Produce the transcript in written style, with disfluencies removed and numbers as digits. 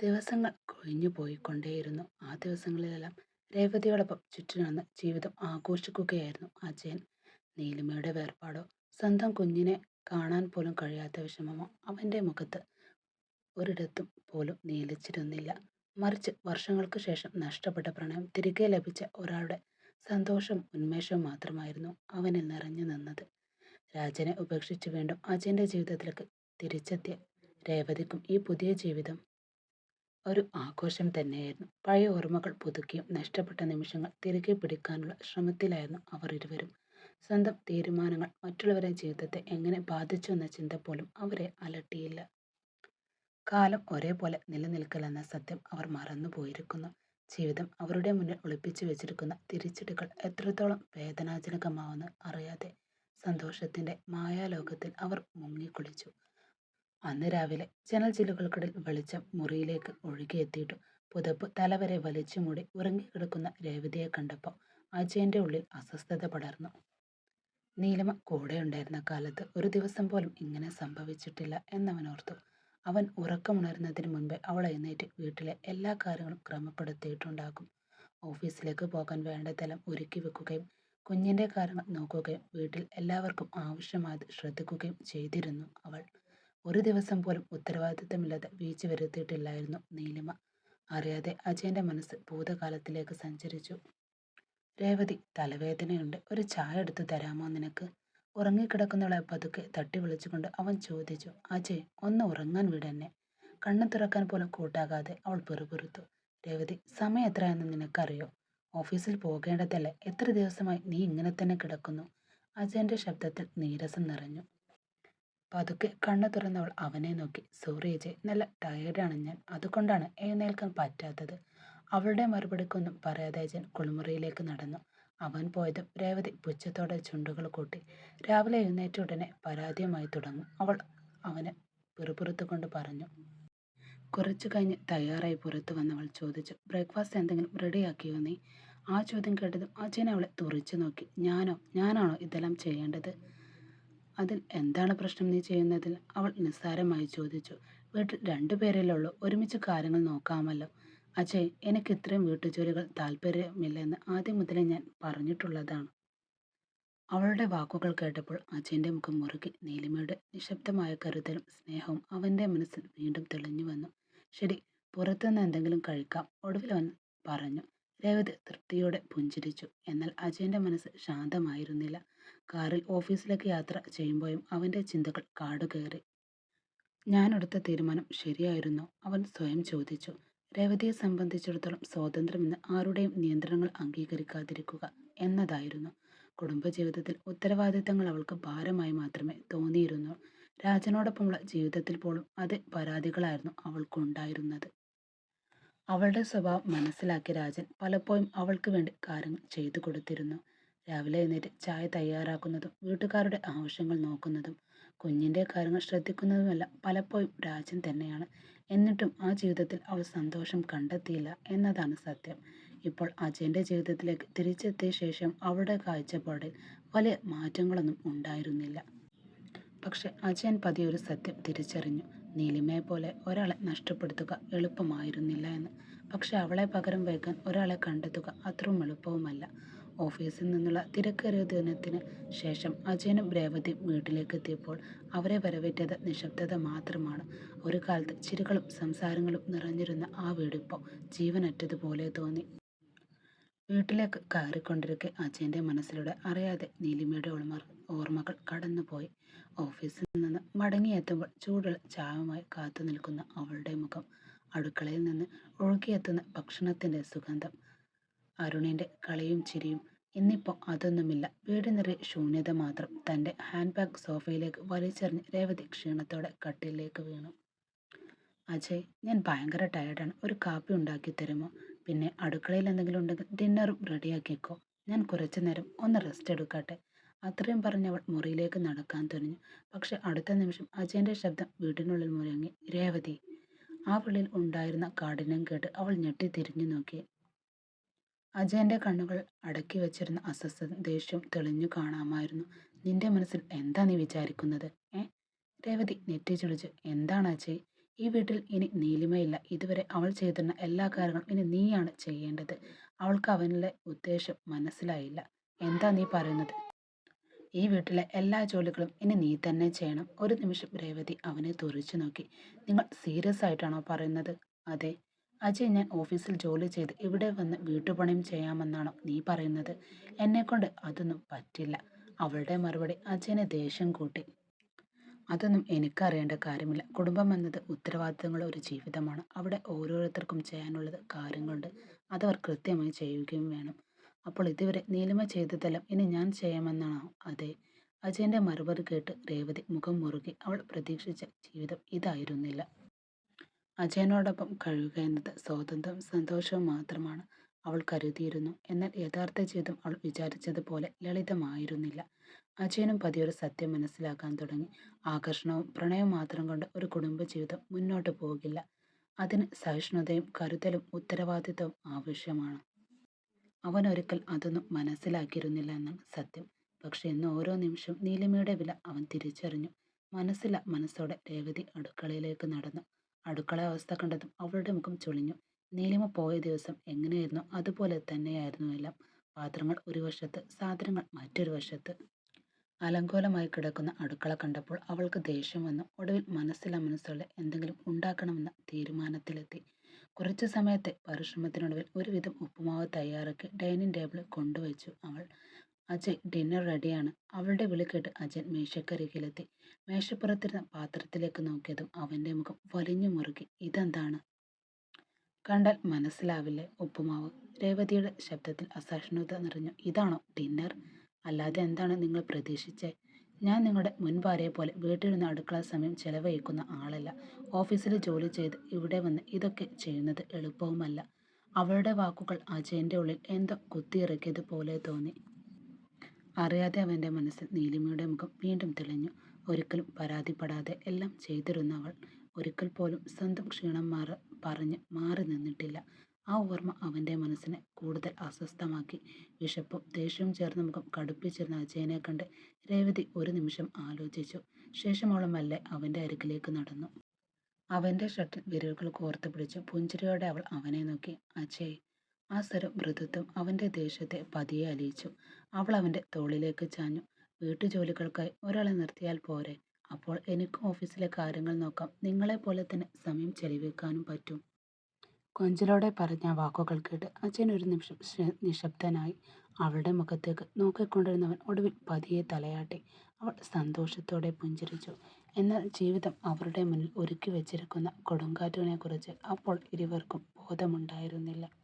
ദിവസങ്ങൾ കൊഴിഞ്ഞു പോയിക്കൊണ്ടേയിരുന്നു. ആ ദിവസങ്ങളിലെല്ലാം രേവതിയോടൊപ്പം ചുറ്റിനുവന്ന് ജീവിതം ആഘോഷിക്കുകയായിരുന്നു അജയൻ. നീലിമയുടെ വേർപാടോ സ്വന്തം കുഞ്ഞിനെ കാണാൻ പോലും കഴിയാത്ത വിഷമമോ അവൻ്റെ മുഖത്ത് ഒരിടത്തും പോലും നീലിച്ചിരുന്നില്ല. മറിച്ച് വർഷങ്ങൾക്ക് ശേഷം നഷ്ടപ്പെട്ട പ്രണയം തിരികെ ലഭിച്ച ഒരാളുടെ സന്തോഷവും ഉന്മേഷവും മാത്രമായിരുന്നു അവനിൽ നിറഞ്ഞു നിന്നത്. രാജനെ ഉപേക്ഷിച്ച് വീണ്ടും അജയന്റെ ജീവിതത്തിലേക്ക് തിരിച്ചെത്തിയ രേവതിക്കും ഈ പുതിയ ജീവിതം ഒരു ആഘോഷം തന്നെയായിരുന്നു. പഴയ ഓർമ്മകൾ പുതുക്കിയും നഷ്ടപ്പെട്ട നിമിഷങ്ങൾ തിരികെ പിടിക്കാനുള്ള ശ്രമത്തിലായിരുന്നു അവർ ഇരുവരും. സ്വന്തം തീരുമാനങ്ങൾ മറ്റുള്ളവരുടെ ജീവിതത്തെ എങ്ങനെ ബാധിച്ചു എന്ന ചിന്ത പോലും അവരെ അലട്ടിയില്ല. കാലം ഒരേപോലെ നിലനിൽക്കില്ലെന്ന സത്യം അവർ മറന്നുപോയിരിക്കുന്നു. ജീവിതം അവരുടെ മുന്നിൽ ഒളിപ്പിച്ചു വെച്ചിരിക്കുന്ന തിരിച്ചടികൾ എത്രത്തോളം വേദനാജനകമാവെന്ന് അറിയാതെ സന്തോഷത്തിന്റെ മായാലോകത്തിൽ അവർ മുങ്ങിക്കുളിച്ചു. അന്ന് രാവിലെ ജനൽ ചില്ലുകൾക്കിടയിൽ വെളിച്ചം മുറിയിലേക്ക് ഒഴുകിയെത്തിയിട്ടു പുതപ്പ് തലവരെ വലിച്ചു മൂടി ഉറങ്ങിക്കിടക്കുന്ന രേവതിയെ കണ്ടപ്പോൾ അജയന്റെ ഉള്ളിൽ അസ്വസ്ഥത പടർന്നു. നീലിമ കൂടെ ഉണ്ടായിരുന്ന കാലത്ത് ഒരു ദിവസം പോലും ഇങ്ങനെ സംഭവിച്ചിട്ടില്ല എന്നവൻ ഓർത്തു. അവൻ ഉറക്കമുണരുന്നതിന് മുൻപേ അവൾ എഴുന്നേറ്റ് വീട്ടിലെ എല്ലാ കാര്യങ്ങളും ക്രമപ്പെടുത്തിയിട്ടുണ്ടാകും. ഓഫീസിലേക്ക് പോകാൻ വേണ്ടതെല്ലാം ഒരുക്കി വെക്കുകയും കുഞ്ഞിന്റെ കാര്യങ്ങൾ നോക്കുകയും വീട്ടിൽ എല്ലാവർക്കും ആവശ്യമായത് ശ്രദ്ധിക്കുകയും ചെയ്തിരുന്നു അവൾ. ഒരു ദിവസം പോലും ഉത്തരവാദിത്തമില്ലാതെ വീഴ്ച വരുത്തിയിട്ടില്ലായിരുന്നു നീലിമ. അറിയാതെ അജയന്റെ മനസ്സ് ഭൂതകാലത്തിലേക്ക് സഞ്ചരിച്ചു. രേവതി, തലവേദനയുണ്ട്, ഒരു ചായ എടുത്തു തരാമോ നിനക്ക്? ഉറങ്ങിക്കിടക്കുന്നവളെ പതുക്കെ തട്ടി വിളിച്ചുകൊണ്ട് അവൻ ചോദിച്ചു. അജയ്, ഒന്ന് ഉറങ്ങാൻ വിടെന്നെ. കണ്ണു തുറക്കാൻ പോലും കൂട്ടാകാതെ അവൾ പിറുപിറുത്തു. രേവതി, സമയം എത്രയെന്ന് നിനക്കറിയോ? ഓഫീസിൽ പോകേണ്ടതല്ലേ? എത്ര ദിവസമായി നീ ഇങ്ങനെ തന്നെ കിടക്കുന്നു? അജയന്റെ ശബ്ദത്തിൽ നീരസം നിറഞ്ഞു. പതുക്കെ കണ്ണു തുറന്നവൾ അവനെ നോക്കി. സോറി അജയ്, നല്ല ടയേർഡാണ് ഞാൻ, അതുകൊണ്ടാണ് എഴുന്നേൽക്കാൻ പറ്റാത്തത്. അവളുടെ മറുപടിക്കൊന്നും പറയാതെ അജയൻ കുളിമുറിയിലേക്ക് നടന്നു. അവൻ പോയതും രേവതി പുച്ഛത്തോടെ ചുണ്ടുകൾ കൂട്ടി. രാവിലെ എഴുന്നേറ്റ ഉടനെ പരാതിയുമായി തുടങ്ങും അവൾ അവന് പിറുപിറുത്തുകൊണ്ട് പറഞ്ഞു. കുറച്ചു കഴിഞ്ഞ് തയ്യാറായി പുറത്തു വന്നവൾ ചോദിച്ചു. ബ്രേക്ക്ഫാസ്റ്റ് എന്തെങ്കിലും റെഡിയാക്കിയോ നീ? ആ ചോദ്യം കേട്ടതും അജയൻ അവളെ തുറിച്ചു നോക്കി. ഞാനാണോ ഇതെല്ലാം ചെയ്യേണ്ടത്? അതിൽ എന്താണ് പ്രശ്നം നീ ചെയ്യുന്നതിൽ? അവൾ നിസ്സാരമായി ചോദിച്ചു. വീട്ടിൽ രണ്ടുപേരല്ലേ ഉള്ളൂ, ഒരുമിച്ച് കാര്യങ്ങൾ നോക്കാമല്ലോ. അജയ്, എനിക്ക് ഇത്രയും വീട്ടുജോലികൾ താല്പര്യമില്ലെന്ന് ആദ്യം മുതലേ ഞാൻ പറഞ്ഞിട്ടുള്ളതാണ്. അവളുടെ വാക്കുകൾ കേട്ടപ്പോൾ അജയന്റെ മുഖം മുറുകി. നീലിമയുടെ നിശബ്ദമായ കരുതലും സ്നേഹവും അവന്റെ മനസ്സിൽ വീണ്ടും തെളിഞ്ഞു വന്നു. ശരി, പുറത്തുനിന്ന് എന്തെങ്കിലും കഴിക്കാം, ഒടുവിൽ അവൻ പറഞ്ഞു. രേവതി തൃപ്തിയോടെ പുഞ്ചിരിച്ചു. എന്നാൽ അജയന്റെ മനസ്സ് ശാന്തമായിരുന്നില്ല. കാറിൽ ഓഫീസിലേക്ക് യാത്ര ചെയ്യുമ്പോഴും അവന്റെ ചിന്തകൾ കാടുകയറി. ഞാനെടുത്ത തീരുമാനം ശരിയായിരുന്നോ? അവൻ സ്വയം ചോദിച്ചു. രേവതിയെ സംബന്ധിച്ചിടത്തോളം സ്വാതന്ത്ര്യമെന്ന് ആരുടെയും നിയന്ത്രണങ്ങൾ അംഗീകരിക്കാതിരിക്കുക എന്നതായിരുന്നു. കുടുംബജീവിതത്തിൽ ഉത്തരവാദിത്തങ്ങൾ അവൾക്ക് ഭാരമായി മാത്രമേ തോന്നിയിരുന്നു. രാജനോടൊപ്പമുള്ള ജീവിതത്തിൽ പോലും അതേ പരാതികളായിരുന്നു അവൾക്കുണ്ടായിരുന്നത്. അവളുടെ സ്വഭാവം മനസ്സിലാക്കിയ രാജൻ പലപ്പോഴും അവൾക്ക് വേണ്ടി കാര്യങ്ങൾ ചെയ്തു കൊടുത്തിരുന്നു. രാവിലെ എഴുന്നേറ്റ് ചായ തയ്യാറാക്കുന്നതും വീട്ടുകാരുടെ ആവശ്യങ്ങൾ നോക്കുന്നതും കുഞ്ഞിന്റെ കാര്യങ്ങൾ ശ്രദ്ധിക്കുന്നതുമെല്ലാം പലപ്പോഴും രാജൻ തന്നെയാണ്. എന്നിട്ടും ആ ജീവിതത്തിൽ അവൾ സന്തോഷം കണ്ടെത്തിയില്ല എന്നതാണ് സത്യം. ഇപ്പോൾ അജയന്റെ ജീവിതത്തിലേക്ക് തിരിച്ചെത്തിയ ശേഷം അവളുടെ കാഴ്ചപ്പാടിൽ വലിയ മാറ്റങ്ങളൊന്നും ഉണ്ടായിരുന്നില്ല. പക്ഷെ അജയൻ പതിയെ ഒരു സത്യം തിരിച്ചറിഞ്ഞു. നീലിമയെ പോലെ ഒരാളെ നഷ്ടപ്പെടുത്തുക എളുപ്പമായിരുന്നില്ല എന്ന്. പക്ഷെ അവളെ പകരം വയ്ക്കാൻ ഒരാളെ കണ്ടെത്തുക അത്രയും എളുപ്പവുമല്ല. ഓഫീസിൽ നിന്നുള്ള തിരക്കേറിയ ദിനത്തിന് ശേഷം അജയനും രേവതിയും വീട്ടിലേക്ക് എത്തിയപ്പോൾ അവരെ വരവേറ്റത് നിശബ്ദത മാത്രമാണ്. ഒരു കാലത്ത് ചിരികളും സംസാരങ്ങളും നിറഞ്ഞിരുന്ന ആ വീടിപ്പോൾ ജീവനറ്റതുപോലെ തോന്നി. വീട്ടിലേക്ക് കയറിക്കൊണ്ടിരിക്കെ അജയന്റെ മനസ്സിലൂടെ അറിയാതെ നീലിമയുടെ ഓർമ്മകൾ കടന്നുപോയി. ഓഫീസിൽ നിന്ന് മടങ്ങിയെത്തുമ്പോൾ ചൂടുള്ള ചായവുമായി കാത്തു നിൽക്കുന്ന അവളുടെ മുഖം, അടുക്കളയിൽ നിന്ന് ഒഴുകിയെത്തുന്ന ഭക്ഷണത്തിന്റെ സുഗന്ധം, അരുണിന്റെ കളിയും ചിരിയും. ഇന്നിപ്പോൾ അതൊന്നുമില്ല. വീട് നിറയെ ശൂന്യത മാത്രം. തന്റെ ഹാൻഡ് ബാഗ് സോഫയിലേക്ക് വലിച്ചെറിഞ്ഞ് രേവതി ക്ഷീണത്തോടെ കട്ടിലേക്ക് വീണു. അജയ്, ഞാൻ ഭയങ്കര ടയർഡാണ്, ഒരു കാപ്പി ഉണ്ടാക്കി തരുമോ? പിന്നെ അടുക്കളയിൽ എന്തെങ്കിലും ഉണ്ടെങ്കിൽ ഡിന്നറും റെഡിയാക്കിക്കോ. ഞാൻ കുറച്ചു നേരം ഒന്ന് റെസ്റ്റ് എടുക്കട്ടെ. അത്രയും പറഞ്ഞവൾ മുറിയിലേക്ക് നടക്കാൻ തുനിഞ്ഞു. പക്ഷെ അടുത്ത നിമിഷം അജയന്റെ ശബ്ദം വീടിനുള്ളിൽ മുഴങ്ങി. രേവതി. ആ വിളിയിൽ ഉണ്ടായിരുന്ന കാഠിന്യം കേട്ട് അവൾ ഞെട്ടി തിരിഞ്ഞു നോക്കി. അജയന്റെ കണ്ണുകൾ അടക്കി വെച്ചിരുന്ന അസ്വസ്ഥത ദേഷ്യവും തെളിഞ്ഞു കാണാമായിരുന്നു. നിന്റെ മനസ്സിൽ എന്താ നീ വിചാരിക്കുന്നത്? രേവതി നെറ്റി ചുളിച്ചു. എന്താണ് അജയ്? ഈ വീട്ടിൽ ഇനി നീലിമയില്ല. ഇതുവരെ അവൾ ചെയ്തിരുന്ന എല്ലാ കാര്യങ്ങളും ഇനി നീയാണ് ചെയ്യേണ്ടത്. അവൾക്ക് അവനിലെ ഉദ്ദേശം മനസ്സിലായില്ല. എന്താ നീ പറയുന്നത്? ഈ വീട്ടിലെ എല്ലാ ജോലികളും ഇനി നീ തന്നെ ചെയ്യണം. ഒരു നിമിഷം രേവതി അവനെ തുറിച്ചു നോക്കി. നിങ്ങൾ സീരിയസ് ആയിട്ടാണോ പറയുന്നത്? അതെ അജയ്, ഞാൻ ഓഫീസിൽ ജോലി ചെയ്ത് ഇവിടെ വന്ന് വീട്ടുപണിയും ചെയ്യാമെന്നാണോ നീ പറയുന്നത്? എന്നെക്കൊണ്ട് അതൊന്നും പറ്റില്ല. അവളുടെ മറുപടി അജയനെ ദേഷ്യം കൂട്ടി. അതൊന്നും എനിക്കറിയേണ്ട കാര്യമില്ല. കുടുംബം എന്നത് ഉത്തരവാദിത്തങ്ങളുടെ ഒരു ജീവിതമാണ്. അവിടെ ഓരോരുത്തർക്കും ചെയ്യാനുള്ളത് കാര്യങ്ങളുണ്ട്. അതവർ കൃത്യമായി ചെയ്യുകയും വേണം. അപ്പോൾ ഇതുവരെ നീലിമ ചെയ്തതെല്ലാം ഇനി ഞാൻ ചെയ്യാമെന്നാണോ? അതെ. അജയന്റെ മറുപടി കേട്ട് രേവതി മുഖം മുറുകി. അവൾ പ്രതീക്ഷിച്ച ജീവിതം ഇതായിരുന്നില്ല. അജയനോടൊപ്പം കഴിയുക എന്നത് സ്വാതന്ത്ര്യവും സന്തോഷവും മാത്രമാണ് അവൾ കരുതിയിരുന്നു. എന്നാൽ യഥാർത്ഥ ജീവിതം അവൾ വിചാരിച്ചതുപോലെ ലളിതമായിരുന്നില്ല. അജയനും പതിയൊരു സത്യം മനസ്സിലാക്കാൻ തുടങ്ങി. ആകർഷണവും പ്രണയവും മാത്രം കൊണ്ട് ഒരു കുടുംബജീവിതം മുന്നോട്ട് പോകില്ല. അതിന് സഹിഷ്ണുതയും കരുതലും ഉത്തരവാദിത്തവും ആവശ്യമാണ്. അവൻ ഒരിക്കൽ അതൊന്നും മനസ്സിലാക്കിയിരുന്നില്ല എന്നാണ് സത്യം. പക്ഷെ ഇന്ന് ഓരോ നിമിഷവും നീലിമയുടെ വില അവൻ തിരിച്ചറിഞ്ഞു. മനസ്സില്ല മനസ്സോടെ രേവതി അടുക്കളയിലേക്ക് നടന്നു. അടുക്കള അവസ്ഥ കണ്ടതും അവളുടെ മുഖം ചുളിഞ്ഞു. നീലിമ പോയ ദിവസം എങ്ങനെയായിരുന്നു അതുപോലെ തന്നെയായിരുന്നു എല്ലാം. പാത്രങ്ങൾ ഒരു വശത്ത്, സാധനങ്ങൾ മറ്റൊരു വശത്ത്. അലങ്കോലമായി കിടക്കുന്ന അടുക്കള കണ്ടപ്പോൾ അവൾക്ക് ദേഷ്യം വന്നു. ഒടുവിൽ മനസ്സില്ല മനസ്സോടെ എന്തെങ്കിലും ഉണ്ടാക്കണമെന്ന തീരുമാനത്തിലെത്തി. കുറച്ചു സമയത്തെ പരിശ്രമത്തിനൊടുവിൽ ഒരുവിധം ഉപ്പുമാവ് തയ്യാറാക്കി ഡൈനിങ് ടേബിളിൽ കൊണ്ടുവച്ചു അവൾ. അജയ്, ഡിന്നർ റെഡിയാണ്. അവളുടെ വിളി കേട്ട് അജയൻ മേശക്കരികിലെത്തി. മേശപ്പുറത്തിരുന്ന പാത്രത്തിലേക്ക് നോക്കിയതും അവന്റെ മുഖം വലിഞ്ഞു മുറുകി. ഇതെന്താണ്? കണ്ടാൽ മനസ്സിലാവില്ലേ? ഉപ്പുമാവ്. രേവതിയുടെ ശബ്ദത്തിൽ അസഹിഷ്ണുത നിറഞ്ഞു. ഇതാണോ ഡിന്നർ? അല്ലാതെ എന്താണ് നിങ്ങൾ പ്രതീക്ഷിച്ചേ? ഞാൻ നിങ്ങളുടെ മുൻ ഭാര്യയെ പോലെ വീട്ടിലിരുന്ന് അടുക്കള സമയം ചെലവഴിക്കുന്ന ആളല്ല. ഓഫീസിൽ ജോലി ചെയ്ത് ഇവിടെ വന്ന് ഇതൊക്കെ ചെയ്യുന്നത് എളുപ്പവുമല്ല. അവളുടെ വാക്കുകൾ അജയന്റെ ഉള്ളിൽ എന്തോ കുത്തിയിറക്കിയതുപോലെ തോന്നി. അറിയാതെ അവന്റെ മനസ്സിൽ നീലിമയുടെ മുഖം വീണ്ടും തെളിഞ്ഞു. ഒരിക്കലും പരാതിപ്പെടാതെ എല്ലാം ചെയ്തിരുന്ന അവൾ. ഒരിക്കൽ പോലും സ്വന്തം ക്ഷീണം പറഞ്ഞ് മാറി നിന്നിട്ടില്ല. ആ ഓർമ്മ അവന്റെ മനസ്സിനെ കൂടുതൽ അസ്വസ്ഥമാക്കി. വിശപ്പും ദേഷ്യവും ചേർന്ന മുഖം കടുപ്പിച്ചിരുന്ന അജയനെ കണ്ട് രേവതി ഒരു നിമിഷം ആലോചിച്ചു. ശേഷം അവൾ മെല്ലെ അവന്റെ അരികിലേക്ക് നടന്നു. അവന്റെ ഷർട്ടിൽ വിരലുകൾ കോർത്തു പിടിച്ചു. പുഞ്ചിരിയോടെ അവൾ അവനെ നോക്കി. അജയ്. ആ സ്വരം മൃദുത്വം അവന്റെ ദേഷ്യത്തെ പതിയെ അലിയിച്ചു. അവൾ അവന്റെ തോളിലേക്ക് ചാഞ്ഞു. വീട്ടുജോലികൾക്കായി ഒരാളെ നിർത്തിയാൽ പോരെ? അപ്പോൾ എനിക്കും ഓഫീസിലെ കാര്യങ്ങൾ നോക്കാം. നിങ്ങളെപ്പോലെ തന്നെ സമയം ചെലവഴിക്കാനും പറ്റും. കൊഞ്ചലോടെ പറഞ്ഞ വാക്കുകൾ കേട്ട് അച്ഛൻ ഒരു നിമിഷം നിശബ്ദനായി. അവളുടെ മുഖത്തേക്ക് നോക്കിക്കൊണ്ടിരുന്നവൻ ഒടുവിൽ പതിയെ തലയാട്ടി. അവൾ സന്തോഷത്തോടെ പുഞ്ചിരിച്ചു. എന്നാൽ ജീവിതം അവരുടെ മുന്നിൽ ഒരുക്കി വെച്ചിരിക്കുന്ന കൊടുങ്കാറ്റിനെ കുറിച്ച് അപ്പോൾ ഇരുവർക്കും ബോധമുണ്ടായിരുന്നില്ല.